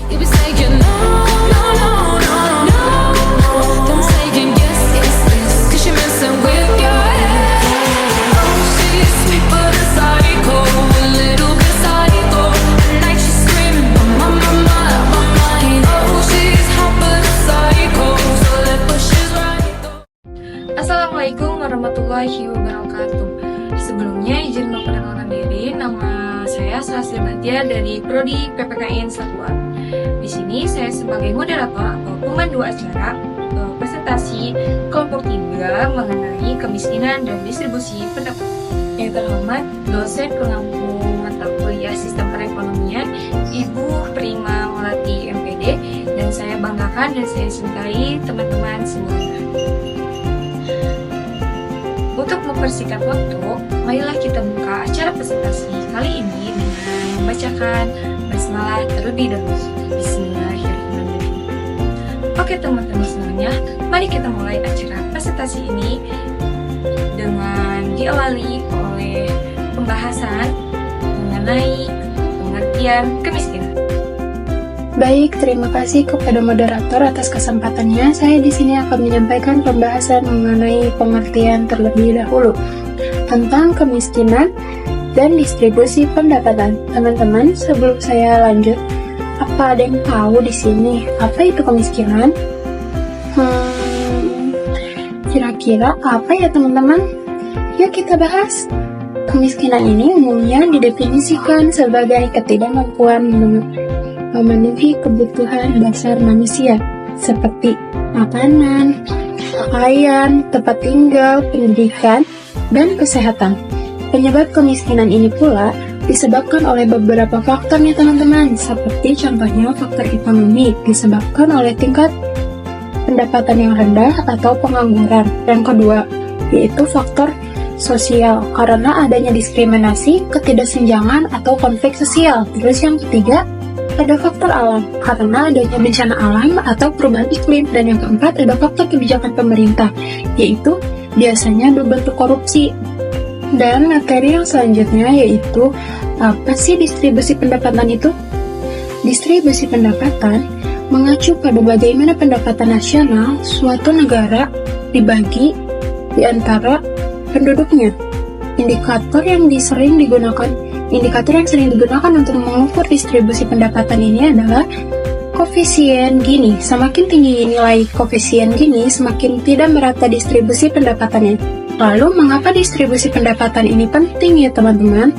You be saying no, no, no, no, no. Then saying yes, yes, yes. 'Cause you're messing with your head. Oh, she's sweet but a psycho, a little bit psycho. At night she's screaming, my, my, my, my mind. Oh, she's hot but a psycho, so let what she's right go. Assalamualaikum warahmatullahi wabarakatuh. Sebelumnya izin memperkenalkan diri, nama saya Sasri Batia dari Prodi PPKN 1A. Di sini saya sebagai moderator atau pemandu acara presentasi kelompok 3 mengenai kemiskinan dan distribusi pendapatan. Yang terhormat dosen pengampu mata kuliah Sistem Perekonomian Ibu Prima Melati MPD, dan saya banggakan dan saya cintai teman-teman semuanya. Untuk mempersingkat waktu, marilah kita buka acara presentasi kali ini dengan membacakan basmalah terlebih dahulu. Bismillahirrahmanirrahim. Oke teman-teman semuanya, mari kita mulai acara presentasi ini dengan diawali oleh pembahasan mengenai pengertian kemiskinan. Baik, terima kasih kepada moderator atas kesempatannya. Saya di sini akan menyampaikan pembahasan mengenai pengertian terlebih dahulu tentang kemiskinan dan distribusi pendapatan. Teman-teman, sebelum saya lanjut, apa ada yang tahu di sini apa itu kemiskinan? Kira-kira apa ya teman-teman? Yuk kita bahas. Kemiskinan ini umumnya didefinisikan sebagai ketidakmampuan memenuhi kebutuhan dasar manusia seperti makanan, pakaian, tempat tinggal, pendidikan, dan kesehatan. Penyebab kemiskinan ini pula disebabkan oleh beberapa faktor nih teman-teman, seperti contohnya faktor ekonomi disebabkan oleh tingkat pendapatan yang rendah atau pengangguran. Yang kedua, yaitu faktor sosial karena adanya diskriminasi, ketidaksenjangan, atau konflik sosial. Terus yang ketiga, ada faktor alam karena adanya bencana alam atau perubahan iklim. Dan yang keempat, ada faktor kebijakan pemerintah, yaitu biasanya berbentuk korupsi. Dan materi yang selanjutnya yaitu apa sih distribusi pendapatan itu? Distribusi pendapatan mengacu pada bagaimana pendapatan nasional suatu negara dibagi di antara penduduknya. Indikator yang sering digunakan untuk mengukur distribusi pendapatan ini adalah koefisien Gini. Semakin tinggi nilai koefisien Gini, semakin tidak merata distribusi pendapatannya. Lalu, mengapa distribusi pendapatan ini penting ya teman-teman?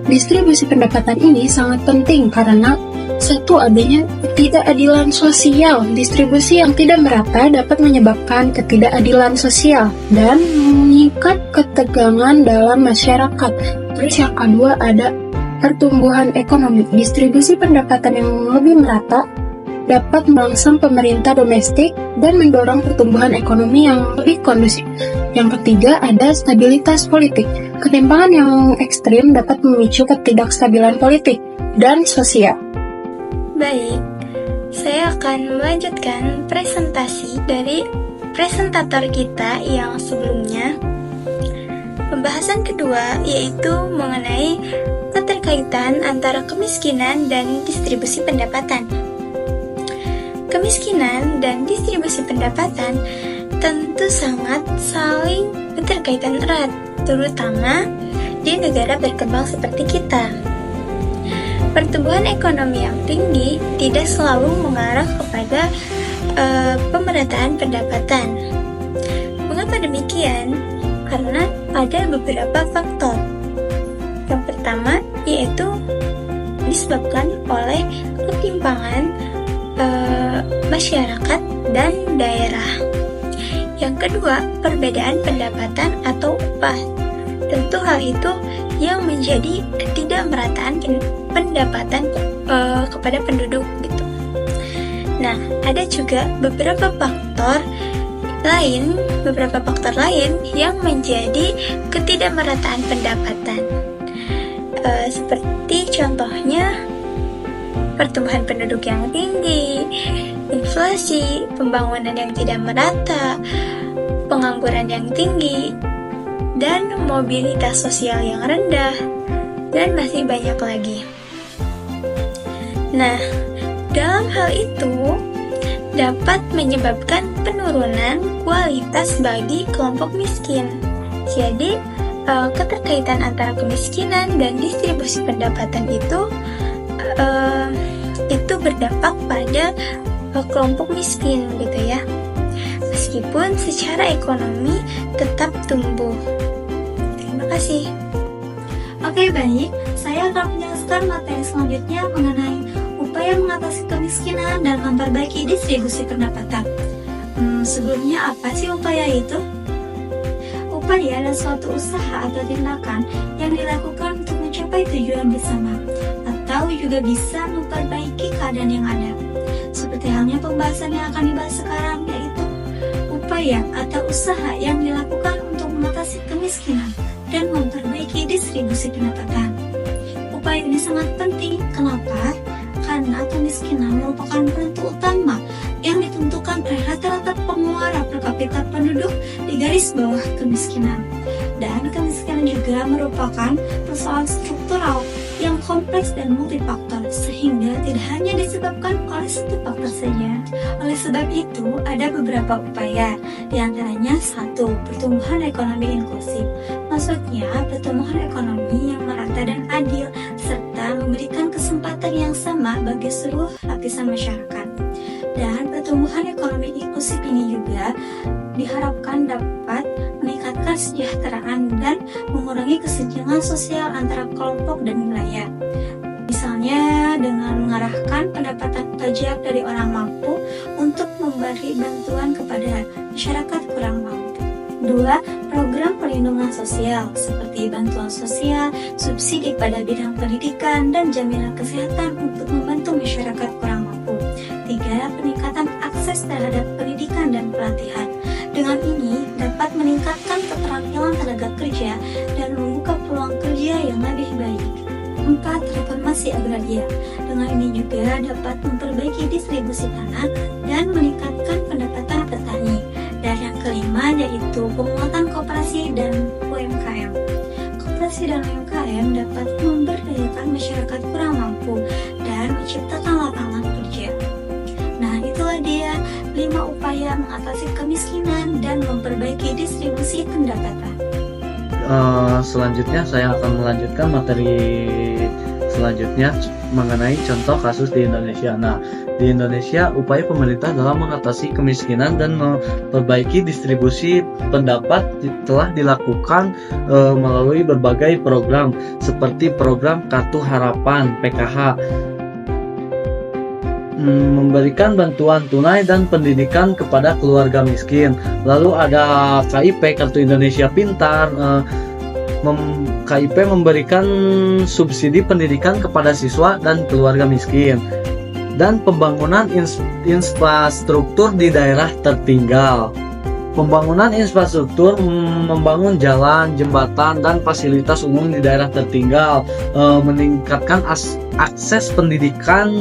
Distribusi pendapatan ini sangat penting karena satu, adanya ketidakadilan sosial. Distribusi yang tidak merata dapat menyebabkan ketidakadilan sosial dan mengikat ketegangan dalam masyarakat. Terus yang kedua, ada pertumbuhan ekonomi. Distribusi pendapatan yang lebih merata dapat merangsang pemerintah domestik dan mendorong pertumbuhan ekonomi yang lebih kondusif. Yang ketiga, ada stabilitas politik. Ketimpangan yang ekstrim dapat memicu ketidakstabilan politik dan sosial. Baik, saya akan melanjutkan presentasi dari presentator kita yang sebelumnya. Pembahasan kedua yaitu mengenai keterkaitan antara kemiskinan dan distribusi pendapatan. Kemiskinan dan distribusi pendapatan tentu sangat saling berkaitan erat, terutama di negara berkembang seperti kita. Pertumbuhan ekonomi yang tinggi tidak selalu mengarah kepada pemerataan pendapatan. Mengapa demikian? Karena ada beberapa faktor. Yang pertama yaitu disebabkan oleh ketimpangan masyarakat dan daerah. Yang kedua, perbedaan pendapatan atau upah. Tentu hal itu yang menjadi ketidakmerataan pendapatan kepada penduduk gitu. Nah, ada juga beberapa faktor lain yang menjadi ketidakmerataan pendapatan. Seperti contohnya pertumbuhan penduduk yang tinggi, inflasi, pembangunan yang tidak merata, pengangguran yang tinggi, dan mobilitas sosial yang rendah, dan masih banyak lagi. Nah, Dalam hal itu, dapat menyebabkan penurunan kualitas bagi kelompok miskin. Jadi, keterkaitan antara kemiskinan dan distribusi pendapatan itu berdampak pada kelompok miskin gitu ya. Meskipun secara ekonomi tetap tumbuh. Terima kasih. Oke, baik. Saya akan menjelaskan materi selanjutnya mengenai upaya mengatasi kemiskinan dan memperbaiki distribusi pendapatan. Sebelumnya apa sih upaya itu? Upaya adalah suatu usaha atau tindakan yang dilakukan untuk mencapai tujuan bersama, atau juga bisa memperbaiki keadaan yang ada. Seperti halnya pembahasan yang akan dibahas sekarang, yaitu upaya atau usaha yang dilakukan untuk mengatasi kemiskinan dan memperbaiki distribusi pendapatan. Upaya ini sangat penting. Kenapa? Karena kemiskinan merupakan penentu utama yang ditentukan oleh rata-rata pengeluaran per kapita penduduk di garis bawah kemiskinan. Dan kemiskinan juga merupakan persoalan struktural yang kompleks dan multifaktor, sehingga tidak hanya disebabkan oleh satu faktor saja. Oleh sebab itu, ada beberapa upaya, diantaranya 1. Pertumbuhan ekonomi inklusif. Maksudnya, pertumbuhan ekonomi yang merata dan adil, serta memberikan kesempatan yang sama bagi seluruh lapisan masyarakat. Dan pertumbuhan ekonomi inklusif ini juga diharapkan dapat meningkatkan kesejahteraan dan mengurangi kesenjangan sosial antara kelompok dan wilayah. Misalnya dengan mengarahkan pendapatan pajak dari orang mampu untuk memberi bantuan kepada masyarakat kurang mampu. 2. Program perlindungan sosial seperti bantuan sosial, subsidi pada bidang pendidikan, dan jaminan kesehatan untuk membantu masyarakat kurang mampu. 3. Peningkatan akses terhadap pendidikan dan pelatihan. Dengan ini dapat meningkatkan keterampilan tenaga kerja dan membuka peluang kerja yang lebih baik. 4. Reformasi agraria. Dengan ini juga dapat memperbaiki distribusi tanah dan meningkatkan pendapatan petani. Dan yang kelima yaitu penguatan koperasi dan UMKM. Koperasi dan UMKM dapat memberdayakan masyarakat kurang mampu dan menciptakan lapangan kerja. Nah, itulah dia 5 upaya mengatasi kemiskinan dan memperbaiki distribusi pendapatan. Selanjutnya saya akan melanjutkan materi selanjutnya mengenai contoh kasus di Indonesia. Nah, di Indonesia upaya pemerintah dalam mengatasi kemiskinan dan memperbaiki distribusi pendapat telah dilakukan melalui berbagai program seperti program Kartu Harapan PKH, memberikan bantuan tunai dan pendidikan kepada keluarga miskin. Lalu ada KIP, Kartu Indonesia Pintar. KIP memberikan subsidi pendidikan kepada siswa dan keluarga miskin. Dan pembangunan infrastruktur di daerah tertinggal. Pembangunan infrastruktur membangun jalan, jembatan, dan fasilitas umum di daerah tertinggal, meningkatkan akses pendidikan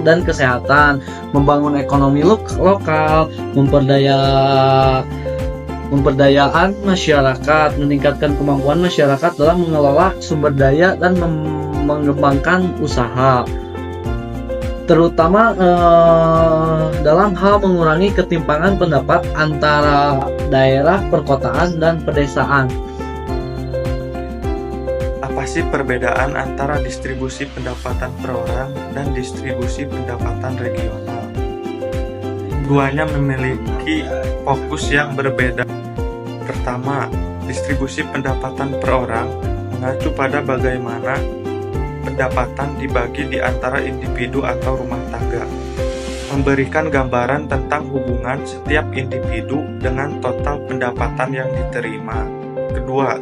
dan kesehatan, membangun ekonomi lokal, pemberdayaan masyarakat, meningkatkan kemampuan masyarakat dalam mengelola sumber daya dan mengembangkan usaha, terutama dalam hal mengurangi ketimpangan pendapat antara daerah perkotaan dan pedesaan. Apa sih perbedaan antara distribusi pendapatan per orang dan distribusi pendapatan regional? Keduanya memiliki fokus yang berbeda. Pertama, distribusi pendapatan per orang mengacu pada bagaimana pendapatan dibagi di antara individu atau rumah tangga, memberikan gambaran tentang hubungan setiap individu dengan total pendapatan yang diterima. Kedua,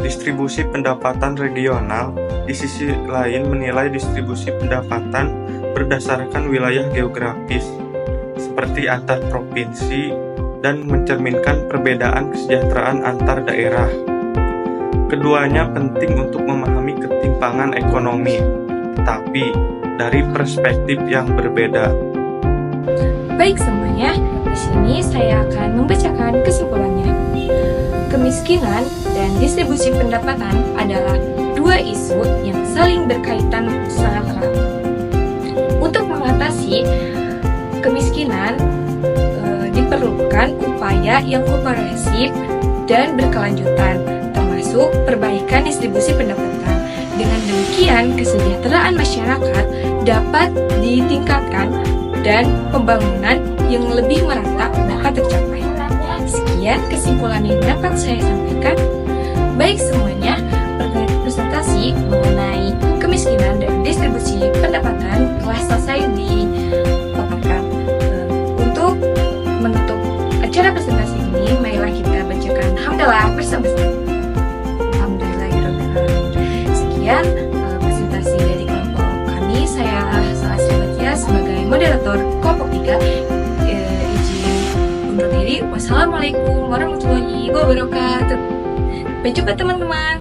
distribusi pendapatan regional di sisi lain menilai distribusi pendapatan berdasarkan wilayah geografis, seperti antar provinsi, dan mencerminkan perbedaan kesejahteraan antar daerah. Keduanya penting untuk memahami ketimpangan ekonomi, tetapi dari perspektif yang berbeda. Baik semuanya, di sini saya akan membacakan kesimpulannya. Kemiskinan dan distribusi pendapatan adalah dua isu yang saling berkaitan sangat erat. Untuk mengatasi mengatasi kemiskinan diperlukan upaya yang komprehensif dan berkelanjutan, termasuk perbaikan distribusi pendapatan. Dengan demikian, kesejahteraan masyarakat dapat ditingkatkan dan pembangunan yang lebih merata dapat tercapai. Sekian kesimpulan yang dapat saya sampaikan. Baik semuanya, presentasi mengenai kemiskinan dan distribusi pendapatan telah selesai dipaparkan. Untuk menutup acara presentasi ini, marilah kita bacakan hamdalah bersama-sama. Alhamdulillahirrahmanirrahim. Sekian presentasi dari kelompok kami. Saya Salasri Batia sebagai moderator kelompok 3. Izin undur diri. Wassalamualaikum warahmatullahi wabarakatuh. Sampai jumpa teman-teman.